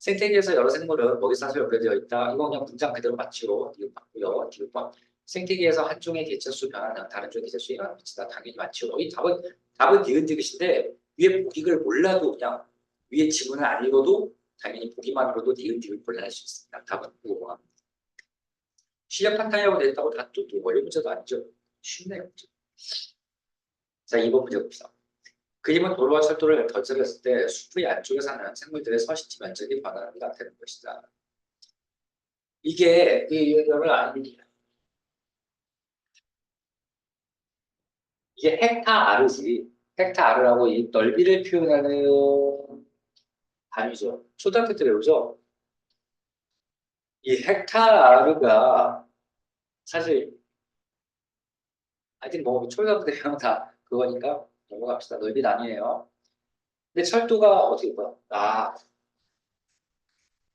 생태계에서 여러 생물은 먹이 사슬에 연결되어 있다. 이거 그냥 문장 그대로 맞죠. 이거 맞고요. 기록번. 생태계에서 한 종의 개체수 변화는 다른 종의 개체수에 영향을 미치다. 당연히 맞죠. 이 답은 디귿디귿인데 위에 보기를 몰라도 그냥 위에 지문을 안 읽어도 당연히 보기만으로도 디귿디귿 골라낼 수 있습니다. 답은 5번. 실력 판단이라고 되어 있다고 다 또 어려운 문제도 아니죠. 쉽네요. 자, 2번 문제 봅시다. 그림은 도로와 철도를 덧칠했을 때 숲의 안쪽에 사는 생물들의 서식지 면적이 변화를 나타내는 것이다. 이거를 이게 헥타아르지. 헥타아르라고 이 넓이를 표현하는 단위죠. 초등학교 때 배우죠. 이 헥타아르가 사실 아직 뭐 초등학교 때 배우면 다 그거니까 넘어갑시다. 넓이 단위예요. 근데 철도가 어떻게 보여?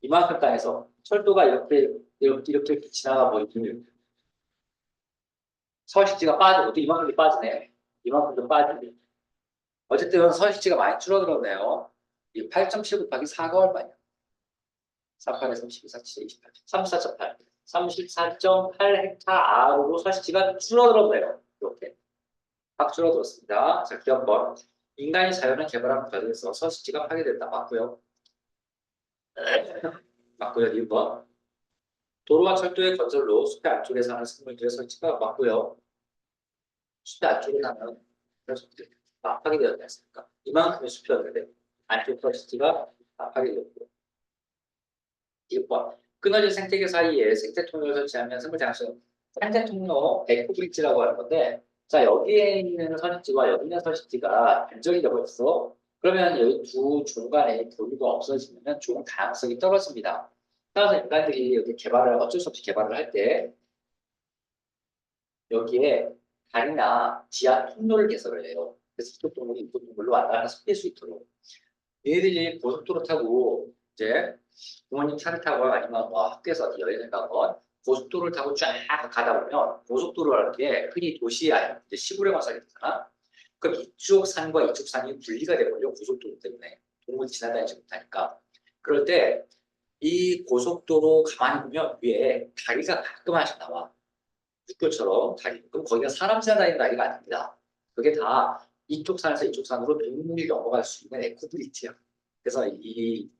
이만큼 땅에서 철도가 이렇게 지나가 버리면 서식지가 빠지고 또 이만큼이 빠지네. 이만큼도 빠지네. 어쨌든 서식지가 많이 줄어들었네요. 이 8.7 곱하기 4가 얼마냐? 48에 32, 47, 28, 34.8. 34.8 헥타르로 서식지가 줄어들었네요. 이렇게. 확 줄어들었습니다. 자, 기억번. 인간이 자연을 개발한 과정에서 서식지가 파괴됐다. 맞고요. 맞고요. 2번. 도로와 철도의 건설로 숲의 안쪽에 사는 생물들의 설치가 맞고요. 숲의 안쪽에 사는 녀석들이 압박이 되었지 않습니까? 이만큼의 숲이었는데 안쪽 설치가 압박이 되었고 2번. 끊어진 생태계 사이에 생태 통로를 설치하면 생물 장수 생태 통로 에코브릿지라고 하는 건데 자 여기에 있는 서식지와 여기 있는 서식지가 변적이 되어버렸어. 그러면 여기 두 종 간의 교류가 없어지면 종 다양성이 떨어집니다. 따라서 인간들이 여기 개발을 어쩔 수 없이 개발을 할 때 여기에 다리나 지하 통로를 개설을 해요. 그래서 이쪽 동물이 이쪽 동물로 왔다 갔다 섞일 수 있도록. 얘들이 고속도로 타고 이제 부모님 차를 타고 아니면 뭐 학교에서 어디 여행을 가건 고속도로를 타고 쫙 가다 보면 고속도로라는 게 흔히 도시에 아니면 이제 시골에 와서 되잖아. 그럼 이쪽 산과 이쪽 산이 분리가 되거든요. 고속도로 때문에 동물이 지나다니지 못하니까. 그럴 때 이 고속도로 가만히 보면 위에 다리가 가끔 하나씩 나와. 육교처럼 다리. 그럼 거기가 사람 지나다니는 다리가 아닙니다. 그게 다 이쪽 산에서 이쪽 산으로 동물이 넘어갈 수 있는 에코브릿지야. 그래서 이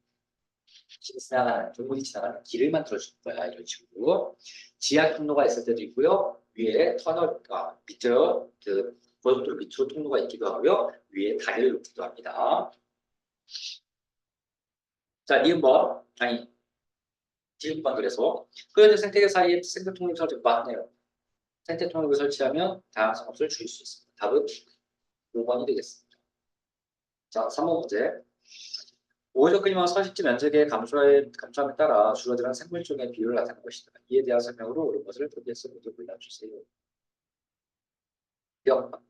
지나가는 동물이 지나가는 길을 만들어주는 거야. 이런 식으로 지하 통로가 있을 때도 있고요. 위에 터널 밑으로 그 고속도로 밑으로 통로가 있기도 하고요. 위에 다리를 놓기도 합니다. 자, 니은번 아니 디귿번 그래서 그런데 생태계 사이에 생태 통로 설치 맞네요. 생태 통로를 설치하면 다양성 없을 줄일 수 있습니다. 답은 5번이 되겠습니다. 자, 3번 문제. 오히려 끊임없는 서식지 면적의 감소함에 따라 줄어드는 생물종의 비율을 나타낸 것이다. 이에 대한 설명으로 옳은 것을 분리해서 모두 골라주세요. 기억.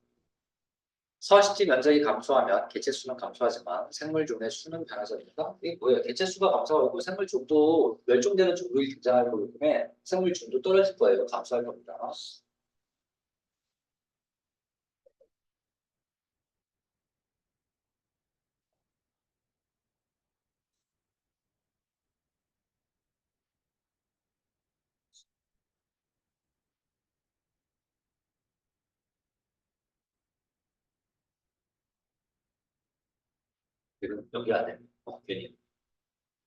서식지 면적이 감소하면 개체수는 감소하지만 생물종의 수는 변하지 않는다. 이게 뭐예요? 개체수가 감소하고 생물종도 멸종되는 종들이 등장할 거기 때문에 생물종도 떨어질 거예요. 감소할 겁니다. 지금 연결 안 됩니다. 괜히.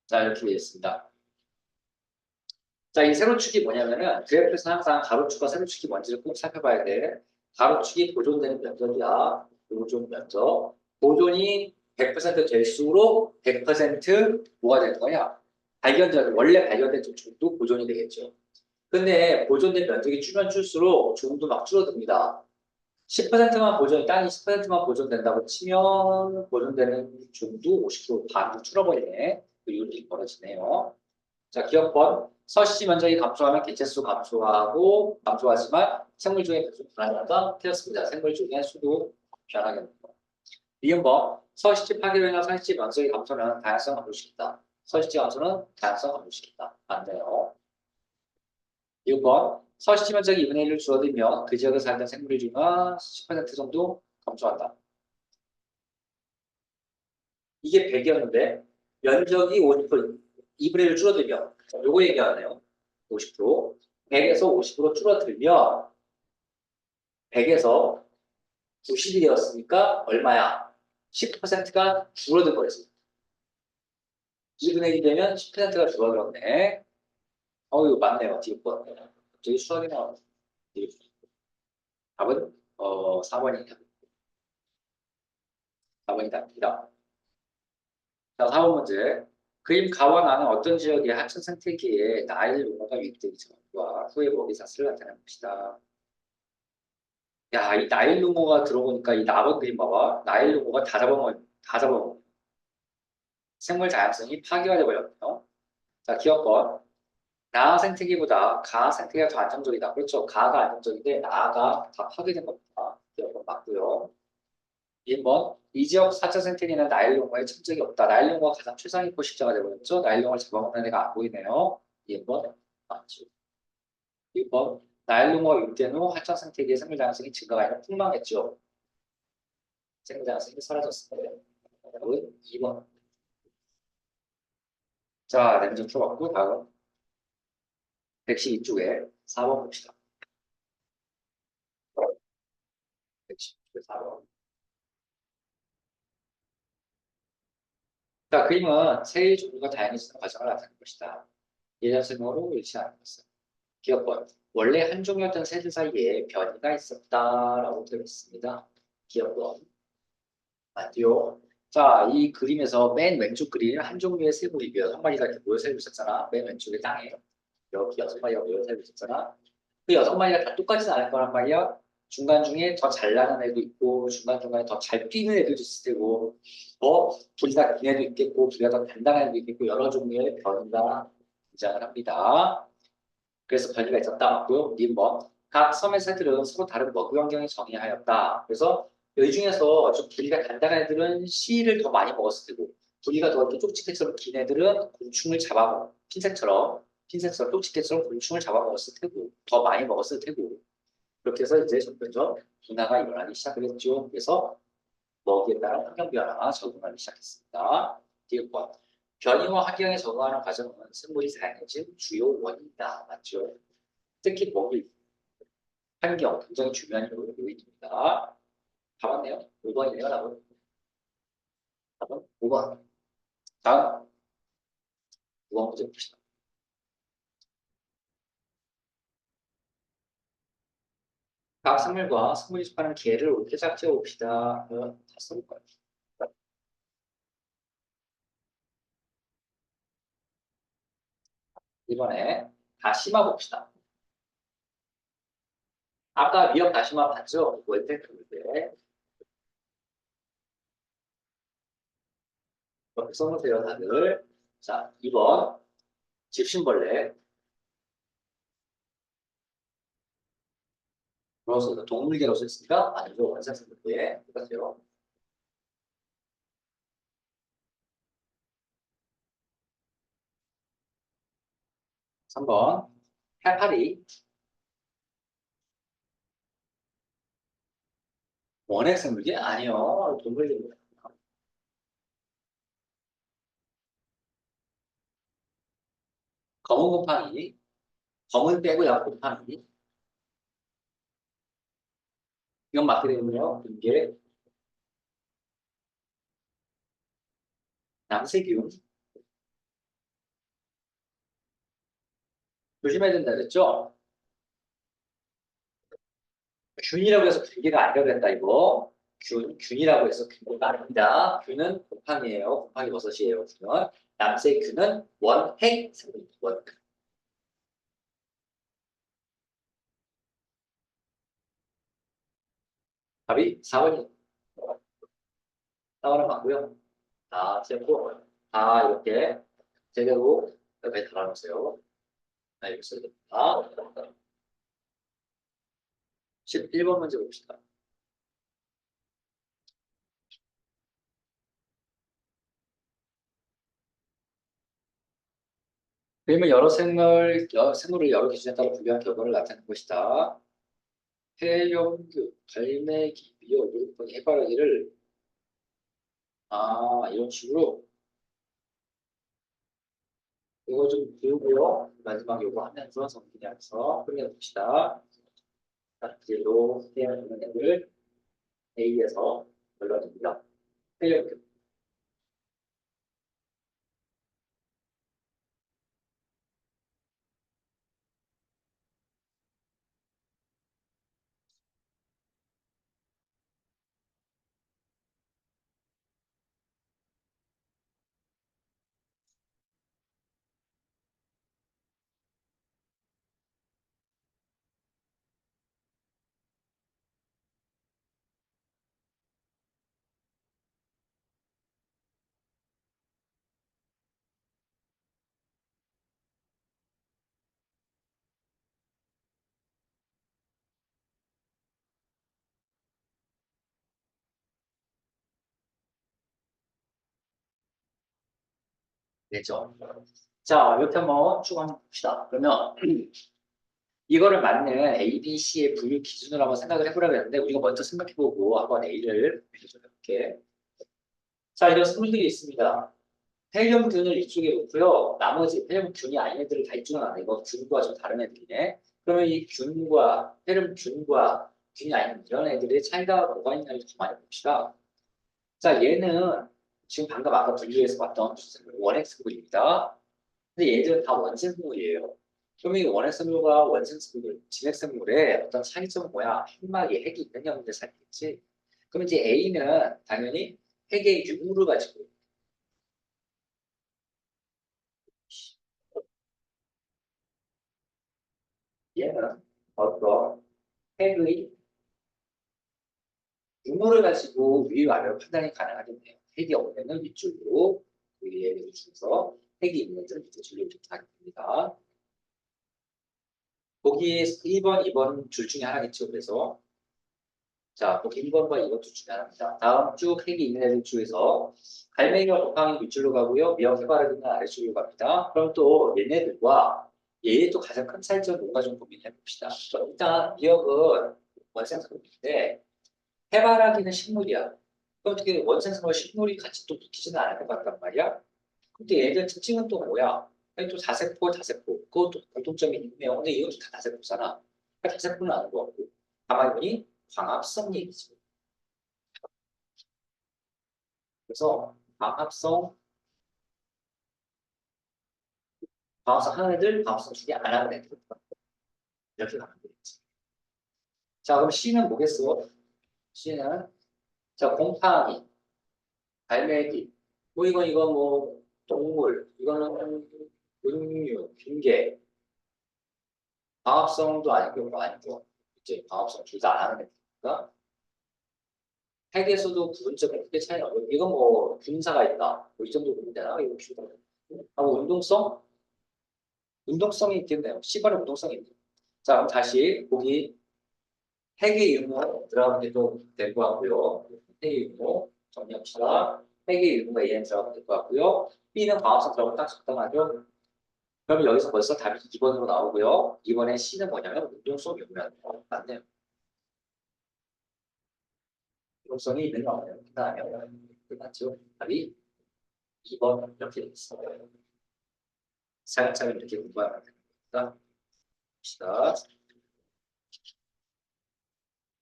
자, 이렇게 되어 있습니다. 자, 이 세로축이 뭐냐면은 그래프에서 항상 가로축과 세로축이 뭔지를 꼭 살펴봐야 돼. 가로축이 보존되는 면적이야. 보존 면적. 보존이 100% 될수록 100% 뭐가 되는 거냐? 원래 발견된 종도 보존이 되겠죠. 근데 보존된 면적이 줄면 줄수록 종도 막 줄어듭니다. 10%만 땅이 10%만 보존된다고 치면 보존되는 종도 50% 반으로 줄어버리네. 그 일이 벌어지네요. 자, 기억번. 서식지 면적이 감소하면 개체수 감소하지만 생물 중의 개수 변화가 틀렸습니다. 생물 중의 수도 변하겠네요. 니은번. 서식지 파괴로 인한 서식지 면적이 감소는 다양성 감소시킨다. 서식지 감소는 다양성 감소시킨다. 맞네요. 6번. 서식지 면적이 2분의 1로 줄어들면 그 지역에 살던 생물 중에 10% 정도 감소한다. 이게 100이었는데 면적이 50%, 2분의 1을 줄어들면 요거 얘기하네요. 50%. 100에서 50% 줄어들면 100에서 90이 되었으니까 얼마야? 10%가 줄어든 거였어. 2분의 1이 되면 10%가 줄어들었네. 이거 맞네요. 뒤에 거. 갑자기 수학이 나오네. 답은 4번이다. 4번이 답니다. 자, 4번 문제. 그림 가와 나는 어떤 지역의 하천 생태계에 나일 농어가 유입되기 전과 후의 먹이사슬을 나타내는 것이다. 야, 이 나일 농어가 들어보니까 이 나번 그림 봐봐. 나일 농어가 다 잡아먹어. 다 잡아먹어. 생물 다양성이 파괴가 되버렸네요. 자, 기억번. 나 생태계보다 가 생태계가 더 안정적이다. 그렇죠. 가가 안정적인데 나가 다 파괴된 겁니다. 기억번 맞고요. 1번. 이 지역 4차 생태계는 나일론과의 천적이 없다. 나일론과 가장 최상위 포식자가 되어버렸죠. 나일론을 잡아먹는 애가 안 보이네요. 1번 맞죠. 2번. 나일론과 윗된 후 하차 생태계의 생물 다양성이 증가가 아니라 폭망했죠. 생물 다양성이 사라졌습니다. 답은 2번. 자, 냄새 풀어봤고 다음 112쪽에 4번 봅시다. 112쪽에 4번. 자, 그림은 새의 종류가 다양해지는 과정을 나타내는 것이다. 예전 설명으로 일치하는 것은 기억번. 원래 한 종류였던 새들 사이에 변이가 있었다라고 되어 있습니다. 기억번. 맞죠? 자, 이 그림에서 맨 왼쪽 그림 한 종류의 새들이 여섯 마리가 이렇게 모여 살고 있었잖아. 맨 왼쪽에 땅에 여기 여섯 마리가 모여 살고 있었잖아. 그 여섯 마리가 다 똑같진 않을 거란 말이야. 중간 중에 더 잘 나는 애도 있고 중간중간에 더 잘 뛰는 애도 있을 테고 더 부리가 긴 애도 있겠고 부리가 더 단단한 애도 있겠고 여러 종류의 변이가 등장을 합니다. 그래서 변이가 있었다 맞고요. 2번. 각 섬의 새들은 서로 다른 먹이 환경에 정의하였다. 그래서 여기 중에서 좀 부리가 단단한 애들은 씨를 더 많이 먹었을 테고 부리가 더 이렇게 쪽지게처럼 긴 애들은 곤충을 잡아먹어. 핀셋처럼 쪽지게처럼 곤충을 잡아먹었을 테고 더 많이 먹었을 테고 그렇게 해서 이제 점점점 분화가 일어나기 시작을 했죠. 그래서 먹이에 따른 환경 변화가 적응하기 시작했습니다. 뒤에 번. 변이와 환경에 적응하는 과정은 생물이 다양해진 주요 원인이다. 맞죠? 특히 먹이, 환경 굉장히 중요한 요인입니다. 다 맞네요. 5번이네요. 답은 5번. 다음 5번 문제 봅시다. 각 생물과 생물이 속하는 개를 옳게 짝지어 봅시다. 다 써볼 거예요. 이번에 다시마 봅시다. 아까 미역 다시마 봤죠? 원테크인데 이렇게 써놓으세요, 다들. 자, 2번 집신벌레. 그래서 동물계로 썼으니까 아니죠. 원산생물계. 똑같아요. 3번 해파리. 원핵생물계? 아니요. 동물계입니다. 검은 곰팡이. 검은 빼고 양 곰팡이. 이건 맞게 되면요. 이게 남세균. 조심해야 된다 그랬죠? 균이라고 해서 균계가 아니라고 했다 이거. 균이라고 해서 균계가 아닙니다. 균은 곰팡이에요. 곰팡이 버섯이에요. 균은. 남세균은 원핵생물입니다. 원핵. 답이 4번이 4번은 맞고요. 다 세고 다 이렇게 제대로 여기에 달아놓으세요. 자, 이렇게 써야 됩니다. 11번 문제 봅시다. 그러면 여러 생물을 여러 기준에 따라 분류한 결과를 나타낸 것이다. 해염류, 갈매기, 미역, 물고기, 해바라기를 이런 식으로 이거 좀 비우고요. 마지막 요거 하면서 정리하면서 끝내봅시다. 자, 이제 로 해야 되는 애들 A에서 연락드립니다. 해요. 되죠. 자, 이렇게 한번 쭉 한번 봅시다. 그러면 이거를 맞는 A, B, C의 분류 기준으로 한번 생각을 해보려고 했는데 우리가 먼저 생각해보고 한번 A를 해볼게. 자, 이런 선물들이 있습니다. 헬륨균을 이쪽에 놓고요. 나머지 헬륨균이 아닌 애들을 다 이쪽에 놔. 이거 균과 좀 다른 애들이네. 그러면 이 균과 헬륨균과 균이 아닌 이런 애들의 차이가 뭐가 있냐를 좀 많이 봅시다. 자, 얘는 지금 방금 아까 분류해서 봤던 원핵생물입니다. 근데 얘들은 다 원생물이에요. 그러면 이 원핵생물과 원생생물, 진핵생물의 어떤 차이점은 뭐야? 한 마리의 핵이 있느냐 문제 살겠지. 그럼 이제 A는 당연히 핵의 유무를 가지고 얘는 어떤 핵의 유무를 가지고 위 아래로 판단이 가능하겠네요. 핵이 없는 위쪽으로 위에 중에서 핵이 있는 데를 밑에 줄로 이렇게 하게 됩니다. 보기에 1번, 2번 줄 중에 하나겠죠. 그래서 자, 보기 1번과 2번 둘 중에 하나입니다. 다음 쭉 핵이 있는 애들 중에서 갈매기와 곰팡이 밑줄로 가고요. 미역, 해바라기는 아래줄로 갑니다. 그럼 또 얘네들과 얘의 또 가장 큰 차이점은 뭔가 좀 고민해 봅시다. 일단 미역은 원생성인데 해바라기는 식물이야. 그럼 어떻게 원생성과 식물이 같이 또 붙이지는 않을 것 같단 말이야? 근데 얘들 특징은 또 뭐야? 아니, 또 다세포, 다세포. 그것도 공통점이 있네요. 근데 이것도 다 다세포잖아. 그러니까 다세포는 아는 거 같고. 다만 이분이 광합성 얘기지. 그래서 광합성 하는 애들, 광합성 중에 안 하는 애들. 이렇게 가면 되겠지. 자, 그럼 C는 뭐겠어? C는, 자, 곰팡이, 갈매기, 뭐 이건 뭐, 동물, 이거는 육류, 빙계, 광합성도 아니고, 뭐 아니고, 이제 광합성 둘 다 안 하는 애들이니까. 핵에서도 구분점이 크게 차이가 나고, 이건 뭐, 분사가 있다. 뭐이 정도 보면 되나? 이거 기분. 하고, 운동성? 운동성이 있겠네요. C번의 운동성이 있네요. 자, 그럼 다시, 보기 핵의 유무 들어가면 될 것 같고요. 핵의 유무 정리합시다. 핵의 유무가 얘는 들어가면 될 것 같고요. B는 광합성 들어가면 딱 적당하죠. 그럼 여기서 벌써 답이 2번으로 나오고요. 이번에 C는 뭐냐면 운동성 유무면 맞네요. 운동성이 있는 거예요. 그 다음에 끝났죠. 답이 2번 이렇게 되겠어요. 차근차근 이렇게 공부하면 됩니다. 봅시다.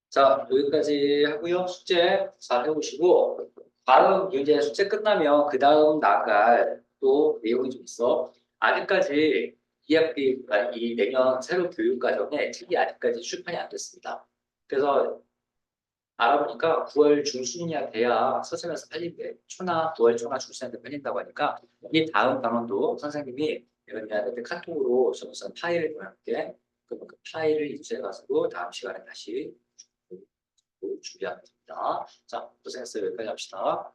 자, 여기까지 하고요. 숙제 잘 해보시고, 다음 이제 숙제 끝나면 그 다음 나갈 또 내용이 좀 있어. 아직까지 이 학기, 이 내년 새로 교육과정에 책이 아직까지 출판이 안 됐습니다. 그래서 알아보니까 9월 중순이야 돼야 서점에서 팔린대. 초나 9월 초나 중순한테 팔린다고 하니까 이 다음 강원도 선생님이 여러분한테 카톡으로 우선 파일을 보낼게. 그럼 그 파일을 이제 가지고 다음 시간에 다시 준비하면 됩니다. 자, 고생했어요. 여기까지 합시다.